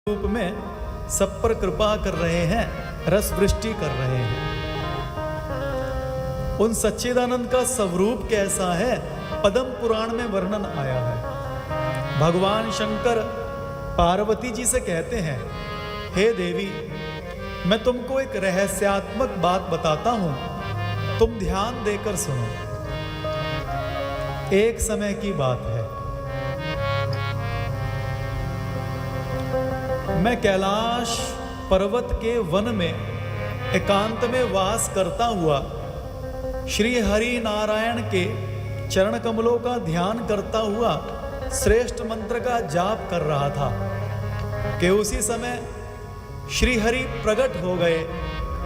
रूप में सब पर कृपा कर रहे हैं, रस वृष्टि कर रहे हैं। उन सच्चिदानंद का स्वरूप कैसा है, पद्म पुराण में वर्णन आया है। भगवान शंकर पार्वती जी से कहते हैं, हे देवी, मैं तुमको एक रहस्यात्मक बात बताता हूं, तुम ध्यान देकर सुनो। एक समय की बात है, मैं कैलाश पर्वत के वन में एकांत में वास करता हुआ श्री हरि नारायण के चरण कमलों का ध्यान करता हुआ श्रेष्ठ मंत्र का जाप कर रहा था कि उसी समय श्री हरि प्रकट हो गए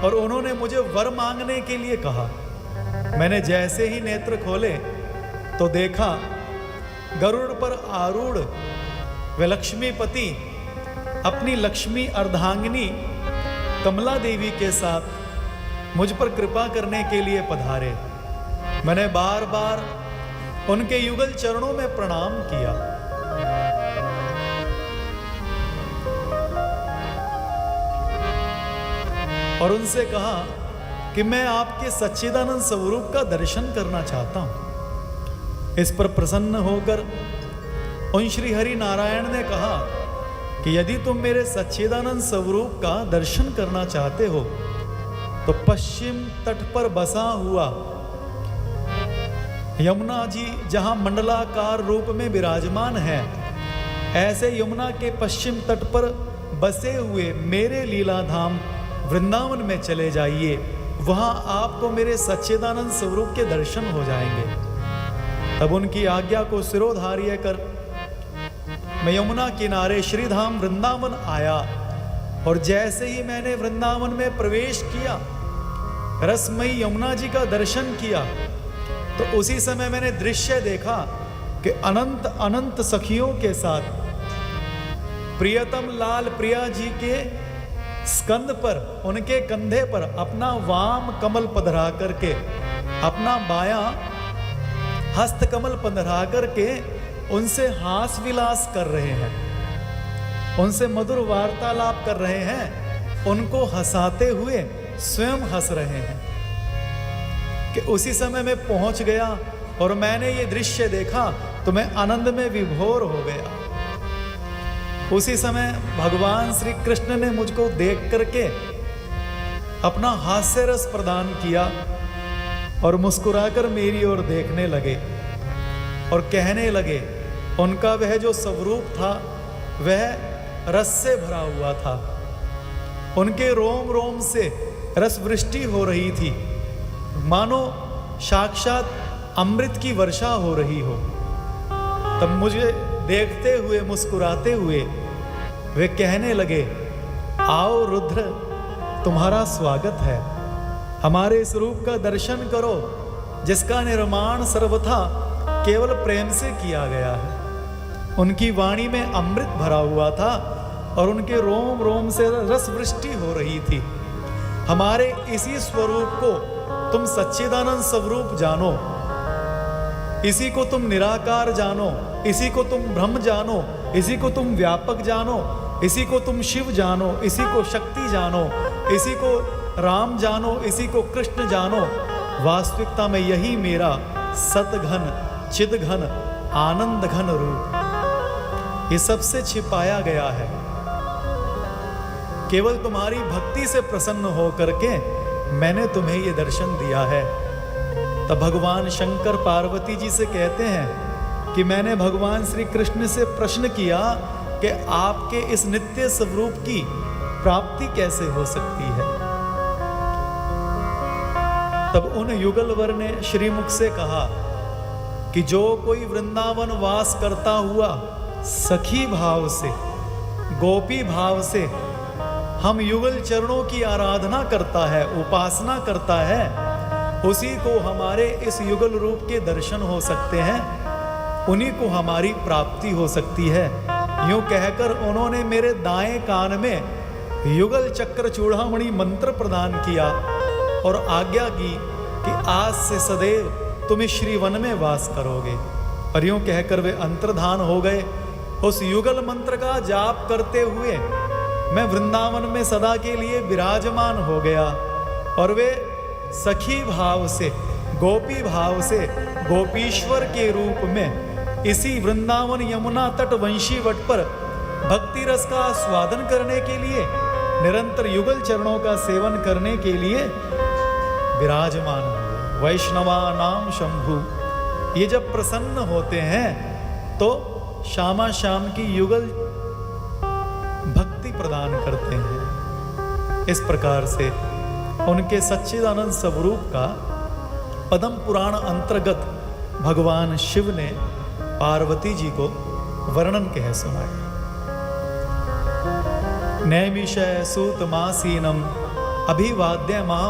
और उन्होंने मुझे वर मांगने के लिए कहा। मैंने जैसे ही नेत्र खोले तो देखा गरुड़ पर आरूढ़ वे लक्ष्मीपति अपनी लक्ष्मी अर्धांगिनी कमला देवी के साथ मुझ पर कृपा करने के लिए पधारे। मैंने बार बार उनके युगल चरणों में प्रणाम किया। और उनसे कहा कि मैं आपके सच्चिदानंद स्वरूप का दर्शन करना चाहता हूं। इस पर प्रसन्न होकर उन श्री हरि नारायण ने कहा कि यदि तुम मेरे सच्चिदानंद स्वरूप का दर्शन करना चाहते हो तो पश्चिम तट पर बसा हुआ यमुना जी जहां मंडलाकार रूप में विराजमान है, ऐसे यमुना के पश्चिम तट पर बसे हुए मेरे लीला धाम वृंदावन में चले जाइए। वहां आपको मेरे सच्चिदानंद स्वरूप के दर्शन हो जाएंगे। तब उनकी आज्ञा को सिरोधार्य कर मैं यमुना किनारे श्रीधाम वृंदावन आया और जैसे ही मैंने वृंदावन में प्रवेश किया, रसमयी यमुना जी का दर्शन किया, तो उसी समय मैंने दृश्य देखा कि अनंत अनंत सखियों के साथ प्रियतम लाल प्रिया जी के स्कंद पर, उनके कंधे पर अपना वाम कमल पधरा करके, अपना बायां हस्त कमल पधरा करके उनसे हास विलास कर रहे हैं, उनसे मधुर वार्तालाप कर रहे हैं, उनको हंसाते हुए स्वयं हंस रहे हैं। कि उसी समय मैं पहुंच गया और मैंने ये दृश्य देखा तो मैं आनंद में विभोर हो गया। उसी समय भगवान श्री कृष्ण ने मुझको देख करके अपना हास्य रस प्रदान किया और मुस्कुराकर मेरी ओर देखने लगे और कहने लगे, उनका वह जो स्वरूप था वह रस से भरा हुआ था, उनके रोम रोम से रस वृष्टि हो रही थी, मानो साक्षात अमृत की वर्षा हो रही हो। तब मुझे देखते हुए मुस्कुराते हुए वे कहने लगे, आओ रुद्र, तुम्हारा स्वागत है, हमारे इस रूप का दर्शन करो जिसका निर्माण सर्वथा केवल प्रेम से किया गया है। उनकी वाणी में अमृत भरा हुआ था और उनके रोम रोम से रस वृष्टि हो रही थी। हमारे इसी स्वरूप को तुम सच्चिदानंद स्वरूप जानो, इसी को तुम निराकार जानो, इसी को तुम ब्रह्म जानो, इसी को तुम व्यापक जानो, इसी को तुम शिव जानो, इसी को शक्ति जानो, इसी को राम जानो, इसी को कृष्ण जानो। वास्तविकता में यही मेरा सतघन चिदघन आनंद घन रूप ये सबसे छिपाया गया है। केवल तुम्हारी भक्ति से प्रसन्न हो करके मैंने तुम्हें ये दर्शन दिया है। तब भगवान शंकर पार्वती जी से कहते हैं कि मैंने भगवान श्री कृष्ण से प्रश्न किया कि आपके इस नित्य स्वरूप की प्राप्ति कैसे हो सकती है। तब उन युगलवर ने श्रीमुख से कहा कि जो कोई वृंदावन वास करता हुआ सखी भाव से, गोपी भाव से हम युगल चरणों की आराधना करता है, उपासना करता है, उसी को हमारे इस युगल रूप के दर्शन हो सकते हैं, उन्हीं को हमारी प्राप्ति हो सकती है। यूं कहकर उन्होंने मेरे दाएं कान में युगल चक्र चूड़ामणि मंत्र प्रदान किया और आज्ञा की कि आज से सदैव तुम इस श्रीवन में वास करोगे। और यूं कहकर वे अंतर्धान हो गए। उस युगल मंत्र का जाप करते हुए मैं वृंदावन में सदा के लिए विराजमान हो गया और वे सखी भाव से, गोपी भाव से गोपीश्वर के रूप में इसी वृंदावन यमुना तट वंशी वट पर भक्ति रस का स्वादन करने के लिए, निरंतर युगल चरणों का सेवन करने के लिए विराजमान हुए। वैष्णवा नाम शंभु, ये जब प्रसन्न होते हैं तो श्यामा श्याम की युगल भक्ति प्रदान करते हैं। इस प्रकार से उनके सच्चिदानंद स्वरूप का पद्म पुराण अंतर्गत भगवान शिव ने पार्वती जी को वर्णन कह सुनाया। नैमिषय सूत मासीनम अभिवाद्य महा